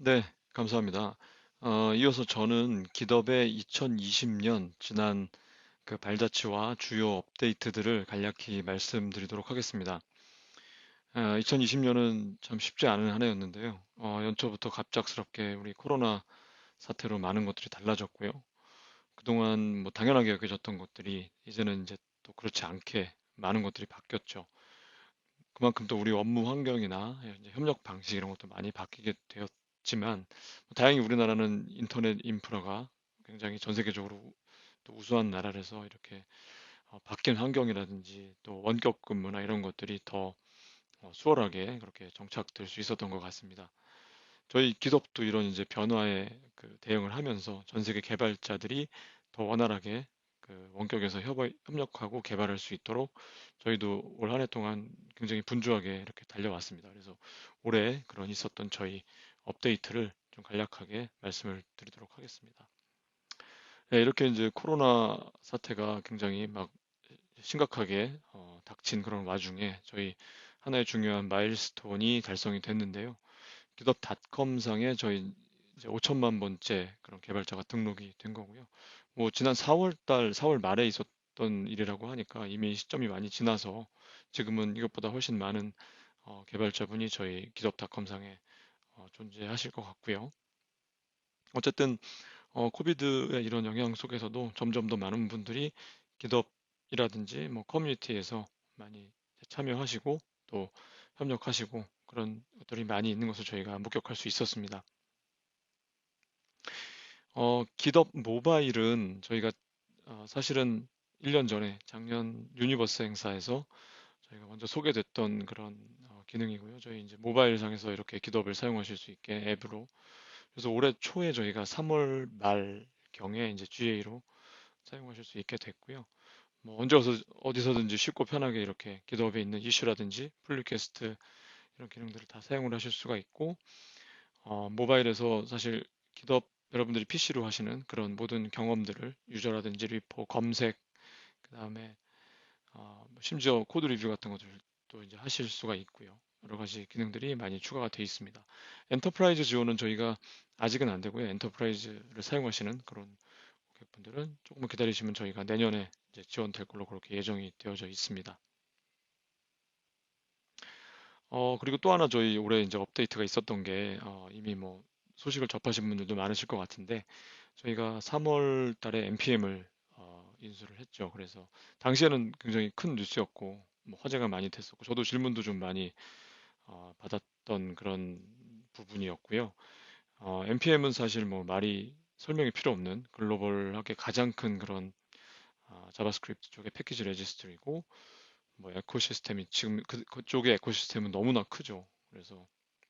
네, 감사합니다. 이어서 저는 기덥의 2020년 지난 그 발자취와 주요 업데이트들을 간략히 말씀드리도록 하겠습니다. 2020년은 참 쉽지 않은 한 해였는데요. 연초부터 갑작스럽게 우리 코로나 사태로 많은 것들이 달라졌고요. 그동안 뭐 당연하게 여겨졌던 것들이 이제는 이제 또 그렇지 않게 많은 것들이 바뀌었죠. 그만큼 또 우리 업무 환경이나 이제 협력 방식 이런 것도 많이 바뀌게 되었지만 다행히 우리나라는 인터넷 인프라가 굉장히 전 세계적으로 또 우수한 나라라서 이렇게 바뀐 환경이라든지 또 원격 근무나 이런 것들이 더 수월하게 그렇게 정착될 수 있었던 것 같습니다. 저희 기업도 이런 이제 변화에 그 대응을 하면서 전 세계 개발자들이 더 원활하게 그 원격에서 협력하고 개발할 수 있도록 저희도 올 한 해 동안 굉장히 분주하게 이렇게 달려왔습니다. 그래서 올해 그런 있었던 저희 업데이트를 좀 간략하게 말씀을 드리도록 하겠습니다. 네, 이렇게 이제 코로나 사태가 굉장히 막 심각하게 닥친 그런 와중에 저희 하나의 중요한 마일스톤이 달성이 됐는데요. 기덥닷컴 상에 저희 이제 5천만 번째 그런 개발자가 등록이 된 거고요. 뭐 지난 4월 달, 4월 말에 있었던 일이라고 하니까 이미 시점이 많이 지나서 지금은 이것보다 훨씬 많은 개발자분이 저희 기덥닷컴 상에 존재하실 것 같고요. 어쨌든 코비드의 이런 영향 속에서도 점점 더 많은 분들이 기덥이라든지 뭐 커뮤니티에서 많이 참여하시고 또 협력하시고 그런 것들이 많이 있는 것을 저희가 목격할 수 있었습니다. 기덥 모바일은 저희가 사실은 1년 전에 작년 유니버스 행사에서 저희가 먼저 소개됐던 그런 기능이고요. 저희 이제 모바일 상에서 이렇게 기덥을 사용하실 수 있게 앱으로. 그래서 올해 초에 저희가 3월 말 경에 이제 GA로 사용하실 수 있게 됐고요. 뭐 언제 어디서든지 쉽고 편하게 이렇게 기덥에 있는 이슈라든지 풀 리퀘스트 이런 기능들을 다 사용을 하실 수가 있고 모바일에서 사실 기덥 여러분들이 PC로 하시는 그런 모든 경험들을 유저라든지 리포, 검색, 그다음에 뭐 심지어 코드 리뷰 같은 것들도 이제 하실 수가 있고요. 여러 가지 기능들이 많이 추가가 되어 있습니다. 엔터프라이즈 지원은 저희가 아직은 안 되고요. 엔터프라이즈를 사용하시는 그런 고객분들은 조금만 기다리시면 저희가 내년에 이제 지원될 걸로 그렇게 예정이 되어져 있습니다. 그리고 또 하나 저희 올해 이제 업데이트가 있었던 게 이미 뭐 소식을 접하신 분들도 많으실 것 같은데 저희가 3월 달에 npm을 인수를 했죠. 그래서 당시에는 굉장히 큰 뉴스였고 뭐 화제가 많이 됐었고 저도 질문도 좀 많이 받았던 그런 부분이었고요. npm은 사실 뭐 말이 설명이 필요 없는 글로벌하게 가장 큰 그런 자바스크립트 쪽의 패키지 레지스트리고 뭐 에코시스템이 지금 그쪽의 에코시스템은 너무나 크죠. 그래서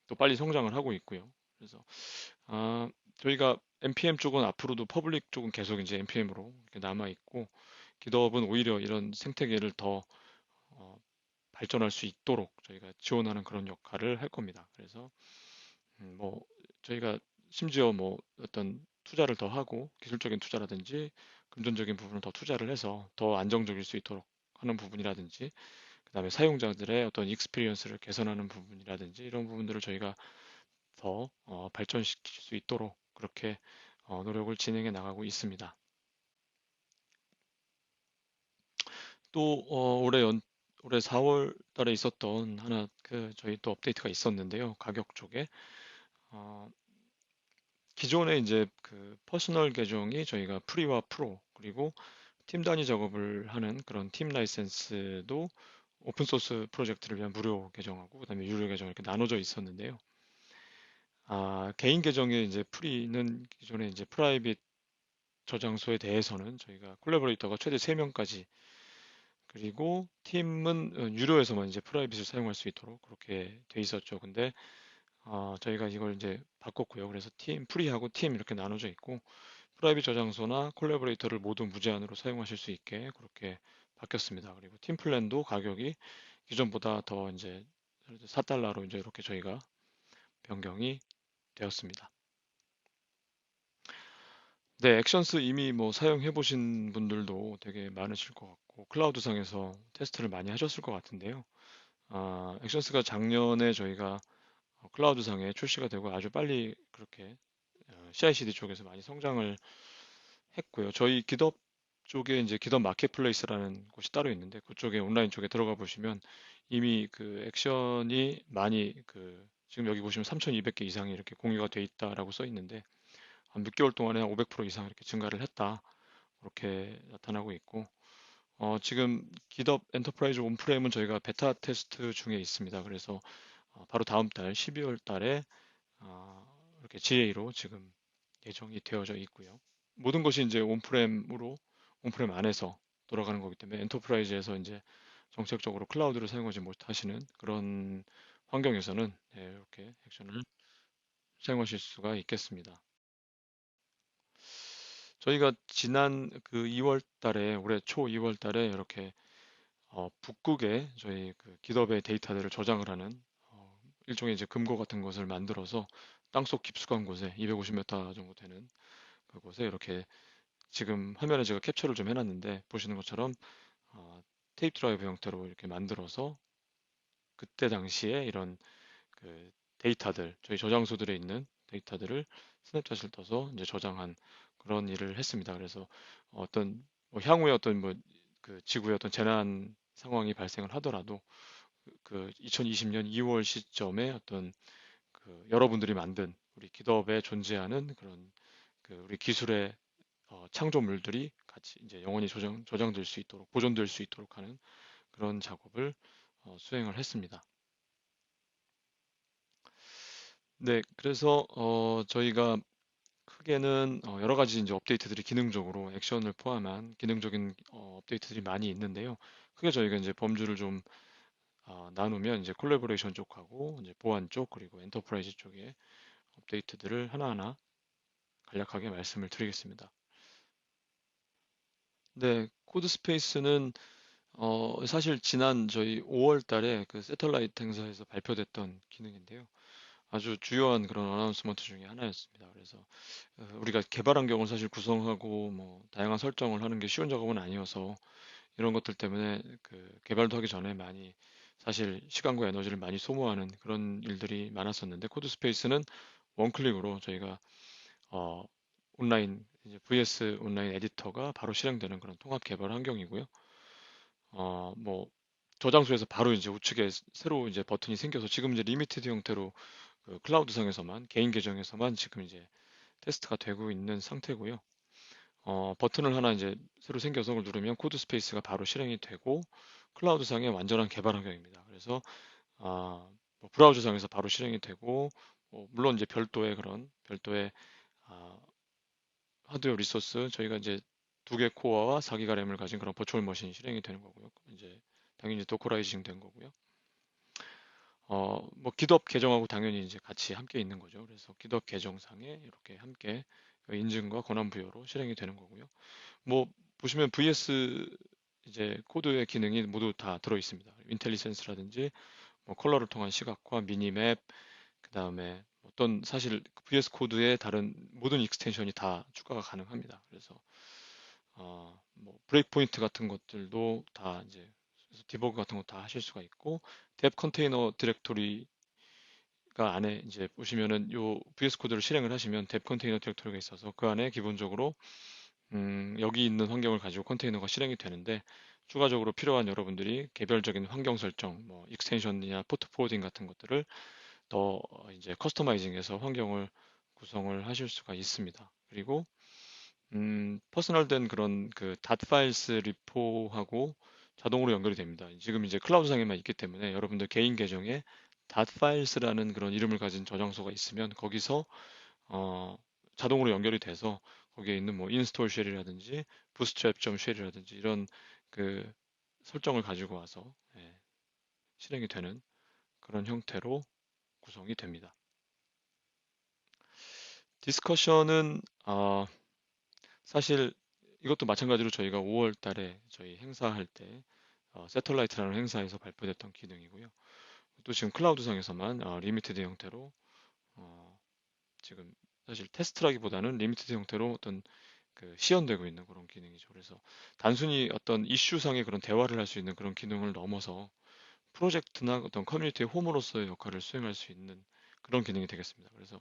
또 빨리 성장을 하고 있고요. 그래서 아, 저희가 npm 쪽은 앞으로도 퍼블릭 쪽은 계속 이제 npm으로 남아 있고 기덥은 오히려 이런 생태계를 더 어, 발전할 수 있도록 저희가 지원하는 그런 역할을 할 겁니다. 그래서 뭐 저희가 심지어 뭐 어떤 투자를 더 하고 기술적인 투자라든지 금전적인 부분을 더 투자를 해서 더 안정적일 수 있도록 하는 부분이라든지 그다음에 사용자들의 어떤 익스피리언스를 개선하는 부분이라든지 이런 부분들을 저희가 더 발전시킬 수 있도록 그렇게 노력을 진행해 나가고 있습니다. 또 올해 4월 달에 있었던 하나 그 저희 또 업데이트가 있었는데요. 가격 쪽에 어, 기존에 이제 그 퍼스널 계정이 저희가 프리와 프로 그리고 팀 단위 작업을 하는 그런 팀 라이센스도 오픈 소스 프로젝트를 위한 무료 계정하고 그다음에 유료 계정 이렇게 나눠져 있었는데요. 개인 계정의 이제 프리는 기존에 이제 프라이빗 저장소에 대해서는 저희가 콜라보레이터가 최대 3명까지 그리고 팀은 유료에서만 이제 프라이빗을 사용할 수 있도록 그렇게 돼 있었죠. 근데 저희가 이걸 이제 바꿨고요. 그래서 팀 프리하고 팀 이렇게 나눠져 있고 프라이빗 저장소나 콜라보레이터를 모두 무제한으로 사용하실 수 있게 그렇게 바뀌었습니다. 그리고 팀 플랜도 가격이 기존보다 더 이제 4달러로 이제 이렇게 저희가 변경이 되었습니다. 네, 액션스 이미 뭐 사용해 보신 분들도 되게 많으실 것 같고 클라우드상에서 테스트를 많이 하셨을 것 같은데요. 액션스가 작년에 저희가 클라우드상에 출시가 되고 아주 빨리 그렇게 CI/CD 쪽에서 많이 성장을 했고요. 저희 기덥 쪽에 이제 기덥 마켓플레이스라는 곳이 따로 있는데 그쪽에 온라인 쪽에 들어가 보시면 이미 그 액션이 많이 그 지금 여기 보시면 3,200개 이상이 이렇게 공유가 돼 있다라고 써 있는데 한 6개월 동안에 한 500% 이상 이렇게 증가를 했다. 그렇게 나타나고 있고 지금 기덥 엔터프라이즈 온프레임은 저희가 베타 테스트 중에 있습니다. 그래서 바로 다음 달 12월 달에 이렇게 GA로 지금 예정이 되어져 있고요. 모든 것이 이제 온프렘 안에서 돌아가는 거기 때문에 엔터프라이즈에서 이제 정책적으로 클라우드를 사용하지 못하시는 그런 환경에서는 이렇게 액션을 사용하실 수가 있겠습니다. 저희가 지난 그 2월 달에 올해 초 2월 달에 이렇게 북극에 저희 그 기업의 데이터들을 저장을 하는 일종의 이제 금고 같은 것을 만들어서 땅속 깊숙한 곳에 250m 정도 되는 그곳에 이렇게 지금 화면에 제가 캡처를 좀 해놨는데 보시는 것처럼 어, 테이프 드라이브 형태로 이렇게 만들어서 그때 당시에 이런 그 데이터들 저희 저장소들에 있는 데이터들을 스냅샷을 떠서 이제 저장한 그런 일을 했습니다. 그래서 어떤 뭐 향후에 어떤 뭐 그 지구에 어떤 재난 상황이 발생을 하더라도 그 2020년 2월 시점에 어떤 그 여러분들이 만든 우리 기업에 존재하는 그런 그 우리 기술의 창조물들이 같이 이제 영원히 저장될 수 있도록 보존될 수 있도록 하는 그런 작업을 수행을 했습니다. 네, 그래서 저희가 크게는 여러 가지 이제 업데이트들이 기능적으로 액션을 포함한 기능적인 업데이트들이 많이 있는데요. 크게 저희가 이제 범주를 좀 나누면 이제 콜라보레이션 쪽하고 이제 보안 쪽 그리고 엔터프라이즈 쪽에 업데이트들을 하나하나 간략하게 말씀을 드리겠습니다. 네, 코드 스페이스는 사실 지난 저희 5월 달에 그 세털라이트 행사에서 발표됐던 기능인데요. 아주 주요한 그런 어나운스먼트 중에 하나였습니다. 그래서 우리가 개발 환경을 사실 구성하고 뭐 다양한 설정을 하는 게 쉬운 작업은 아니어서 이런 것들 때문에 그 개발도 하기 전에 많이 사실 시간과 에너지를 많이 소모하는 그런 일들이 많았었는데 코드 스페이스는 원클릭으로 저희가 어, 온라인 이제 VS 온라인 에디터가 바로 실행되는 그런 통합 개발 환경이고요. 뭐 저장소에서 바로 이제 우측에 새로 이제 버튼이 생겨서 지금 이제 리미티드 형태로 그 클라우드상에서만 개인 계정에서만 지금 이제 테스트가 되고 있는 상태고요. 버튼을 하나 이제 새로 생겨서 그걸 누르면 코드 스페이스가 바로 실행이 되고 클라우드상의 완전한 개발 환경입니다. 그래서 뭐 브라우저상에서 바로 실행이 되고 물론 이제 별도의 아, 하드웨어 리소스 저희가 이제 2개 코어와 4기가 램을 가진 그런 버추얼 머신이 실행이 되는 거고요. 이제 당연히 도커라이징 된 거고요. 뭐 기덥 계정하고 당연히 이제 같이 함께 있는 거죠. 그래서 기덥 계정상에 이렇게 함께 인증과 권한 부여로 실행이 되는 거고요. 뭐 보시면 VS 이제 코드의 기능이 모두 다 들어 있습니다. 인텔리센스라든지 뭐 컬러를 통한 시각화, 미니맵, 그다음에 어떤 사실 VS 코드의 다른 모든 익스텐션이 다 추가가 가능합니다. 그래서 뭐 브레이크 포인트 같은 것들도 다 이제 디버그 같은 거 다 하실 수가 있고 뎁 컨테이너 디렉토리가 안에 이제 보시면은 요 VS 코드를 실행을 하시면 뎁 컨테이너 디렉토리가 있어서 그 안에 기본적으로 여기 있는 환경을 가지고 컨테이너가 실행이 되는데 추가적으로 필요한 여러분들이 개별적인 환경 설정, 뭐 익스텐션이나 포트 포워딩 같은 것들을 더 이제 커스터마이징해서 환경을 구성을 하실 수가 있습니다. 그리고 퍼스널된 그런 그 닷파일스 리포하고 자동으로 연결이 됩니다. 지금 이제 클라우드상에만 있기 때문에 여러분들 개인 계정에 닷파일스라는 그런 이름을 가진 저장소가 있으면 거기서 어, 자동으로 연결이 돼서 거기에 있는 뭐 인스톨 쉘이라든지 부스트랩 쉘이라든지 이런 그 설정을 가지고 와서 실행이 되는 그런 형태로 구성이 됩니다. 디스커션은 사실 이것도 마찬가지로 저희가 5월 달에 저희 행사할 때 세털라이트라는 행사에서 발표됐던 기능이고요. 또 지금 클라우드상에서만 리미티드 형태로 어, 지금 사실 테스트라기보다는 리미티드 형태로 어떤 그 시연되고 있는 그런 기능이죠. 그래서 단순히 어떤 이슈상의 그런 대화를 할 수 있는 그런 기능을 넘어서 프로젝트나 어떤 커뮤니티의 홈으로서의 역할을 수행할 수 있는 그런 기능이 되겠습니다. 그래서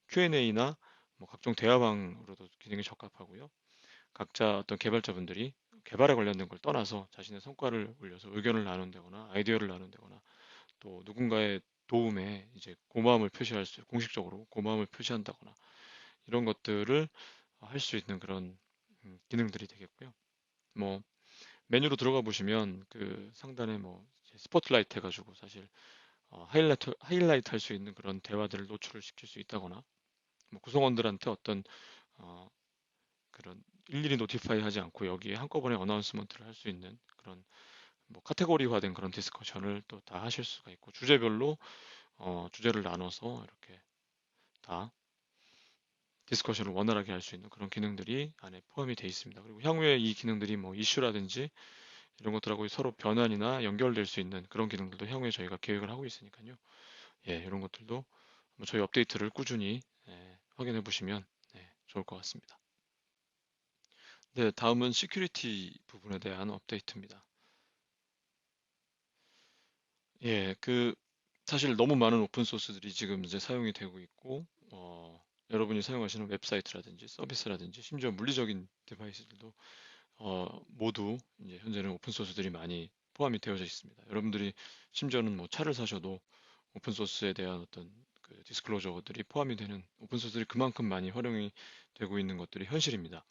Q&A나 뭐 각종 대화방으로도 기능이 적합하고요. 각자 어떤 개발자분들이 개발에 관련된 걸 떠나서 자신의 성과를 올려서 의견을 나눈다거나 아이디어를 나눈다거나 또 누군가의 도움에 이제 고마움을 표시할 수, 공식적으로 고마움을 표시한다거나 이런 것들을 할 수 있는 그런 기능들이 되겠고요. 뭐 메뉴로 들어가 보시면 그 상단에 뭐 스포트라이트 해가지고 사실 하이라이트 할 수 있는 그런 대화들을 노출을 시킬 수 있다거나 뭐 구성원들한테 어떤 어, 그런 일일이 노티파이 하지 않고 여기에 한꺼번에 어나운스먼트를 할 수 있는 그런 뭐 카테고리화된 그런 디스커션을 또 다 하실 수가 있고 주제별로 주제를 나눠서 이렇게 다 디스커션을 원활하게 할 수 있는 그런 기능들이 안에 포함이 되어 있습니다. 그리고 향후에 이 기능들이 뭐 이슈라든지 이런 것들하고 서로 변환이나 연결될 수 있는 그런 기능들도 향후에 저희가 계획을 하고 있으니까요. 예, 이런 것들도 한번 저희 업데이트를 꾸준히 확인해 보시면 좋을 것 같습니다. 네, 다음은 시큐리티 부분에 대한 업데이트입니다. 예, 사실 너무 많은 오픈 소스들이 지금 이제 사용이 되고 있고, 여러분이 사용하시는 웹사이트라든지 서비스라든지 심지어 물리적인 디바이스들도 모두 이제 현재는 오픈 소스들이 많이 포함이 되어져 있습니다. 여러분들이 심지어는 뭐 차를 사셔도 오픈 소스에 대한 어떤 그 디스클로저들이 포함이 되는 오픈 소스들이 그만큼 많이 활용이 되고 있는 것들이 현실입니다.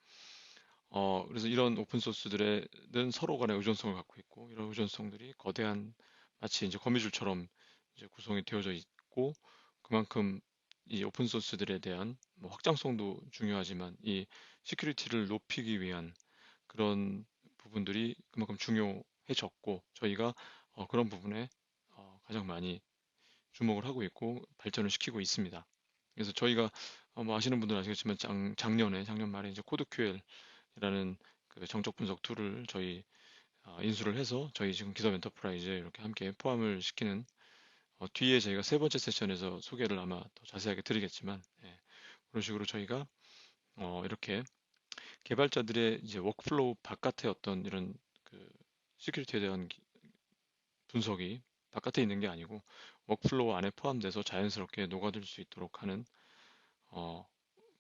그래서 이런 오픈 소스들은 서로 간의 의존성을 갖고 있고, 이런 의존성들이 거대한 마치 이제 거미줄처럼 이제 구성이 되어져 있고, 그만큼 이 오픈 소스들에 대한 뭐 확장성도 중요하지만 이 시큐리티를 높이기 위한 그런 부분들이 그만큼 중요해졌고, 저희가 그런 부분에 가장 많이 주목을 하고 있고 발전을 시키고 있습니다. 그래서 저희가 뭐 아시는 분들은 아시겠지만 작년 말에 이제 코드QL이라는 그 정적 분석 툴을 저희 인수를 해서 저희 지금 기업 엔터프라이즈에 이렇게 함께 포함을 시키는 뒤에 저희가 세 번째 세션에서 소개를 아마 더 자세하게 드리겠지만 그런 식으로 저희가 이렇게 개발자들의 이제 워크플로우 바깥의 어떤 이런 그 시큐리티에 대한 분석이 바깥에 있는 게 아니고 워크플로우 안에 포함돼서 자연스럽게 녹아들 수 있도록 하는 어,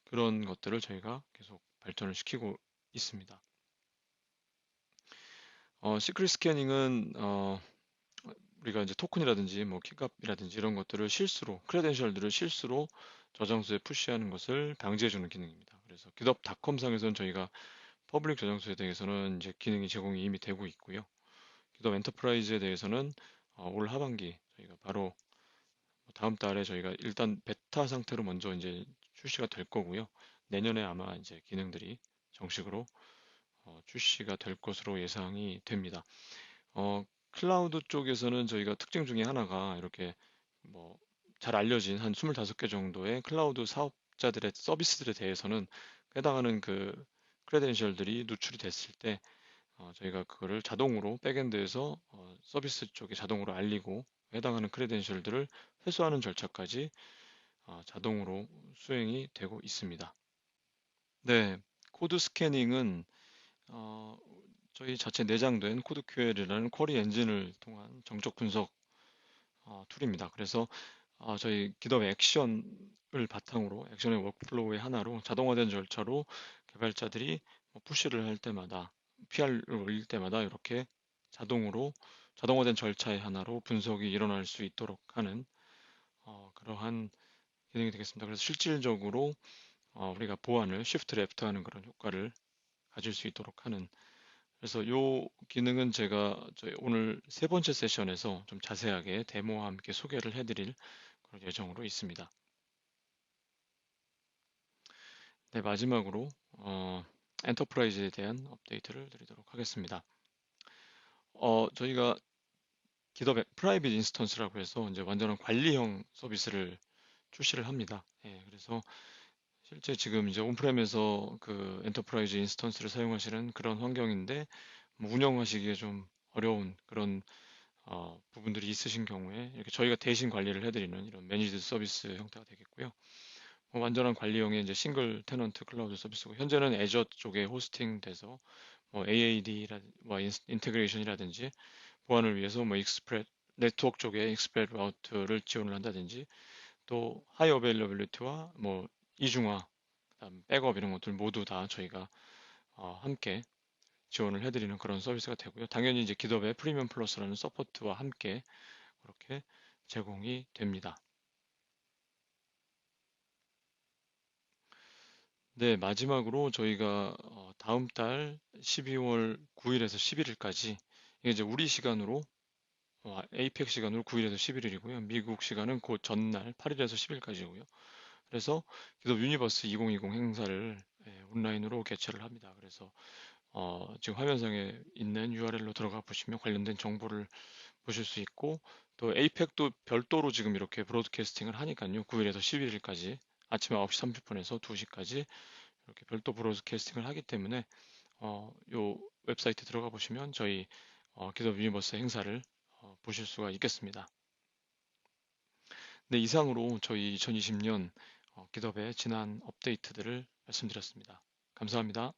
그런 것들을 저희가 계속 발전을 시키고 있습니다. 시크릿 스캐닝은 우리가 이제 토큰이라든지 뭐 킥값이라든지 이런 것들을 실수로 크레덴셜들을 실수로 저장소에 푸시하는 것을 방지해주는 기능입니다. 그래서 GitHub.com 상에서는 저희가 퍼블릭 저장소에 대해서는 이제 기능이 제공이 이미 되고 있고요. GitHub 엔터프라이즈에 대해서는 올 하반기 저희가 바로 다음 달에 저희가 일단 베타 상태로 먼저 이제 출시가 될 거고요. 내년에 아마 이제 기능들이 정식으로 출시가 될 것으로 예상이 됩니다. 클라우드 쪽에서는 저희가 특징 중에 하나가 이렇게 뭐 잘 알려진 한 25개 정도의 클라우드 사업자들의 서비스들에 대해서는 해당하는 그 크레덴셜들이 누출이 됐을 때 저희가 그거를 자동으로 백엔드에서 서비스 쪽에 자동으로 알리고 해당하는 크레덴셜들을 회수하는 절차까지 자동으로 수행이 되고 있습니다. 네, 코드 스캐닝은 어, 저희 자체 내장된 코드QL이라는 쿼리 엔진을 통한 정적 분석 툴입니다. 그래서 저희 GitHub 액션을 바탕으로 액션의 워크플로우의 하나로 자동화된 절차로 개발자들이 뭐 푸시를 할 때마다 PR을 올릴 때마다 이렇게 자동으로 자동화된 절차의 하나로 분석이 일어날 수 있도록 하는 그러한 기능이 되겠습니다. 그래서 실질적으로 우리가 보안을 shift left 하는 그런 효과를 가질 수 있도록 하는 그래서 이 기능은 제가 저희 오늘 세 번째 세션에서 좀 자세하게 데모와 함께 소개를 해드릴 그런 예정으로 있습니다. 네, 마지막으로 엔터프라이즈에 대한 업데이트를 드리도록 하겠습니다. 저희가 GitHub 프라이빗 인스턴스라고 해서 이제 완전한 관리형 서비스를 출시를 합니다. 예, 그래서 실제 지금 이제 온프렘에서 그 엔터프라이즈 인스턴스를 사용하시는 그런 환경인데 뭐 운영하시기에 좀 어려운 그런 부분들이 있으신 경우에 이렇게 저희가 대신 관리를 해드리는 이런 매니지드 서비스 형태가 되겠고요. 완전한 관리형의 이제 싱글 테넌트 클라우드 서비스고 현재는 애저 쪽에 호스팅돼서 뭐 AAD 뭐 인테그레이션이라든지 보안을 위해서 뭐 익스프레 네트워크 쪽에 익스프레 라우트를 지원을 한다든지 또 하이 어베일러빌리티와 뭐 이중화, 그다음 백업 이런 것들 모두 다 저희가 함께 지원을 해드리는 그런 서비스가 되고요. 당연히 이제 기덥의 프리미엄 플러스라는 서포트와 함께 그렇게 제공이 됩니다. 네, 마지막으로 저희가 다음 달 12월 9일에서 11일까지 이게 이제 우리 시간으로 APEC 시간으로 9일에서 11일이고요. 미국 시간은 그 전날 8일에서 10일까지고요. 그래서 기덥 유니버스 2020 행사를 온라인으로 개최를 합니다. 그래서 지금 화면상에 있는 URL로 들어가 보시면 관련된 정보를 보실 수 있고 또 에이펙도 별도로 지금 이렇게 브로드캐스팅을 하니까요. 9일에서 11일까지 아침 9시 30분에서 2시까지 이렇게 별도 브로드캐스팅을 하기 때문에 요 웹사이트 들어가 보시면 저희 기덥 유니버스 행사를 보실 수가 있겠습니다. 네, 이상으로 저희 2020년 기덥의 지난 업데이트들을 말씀드렸습니다. 감사합니다.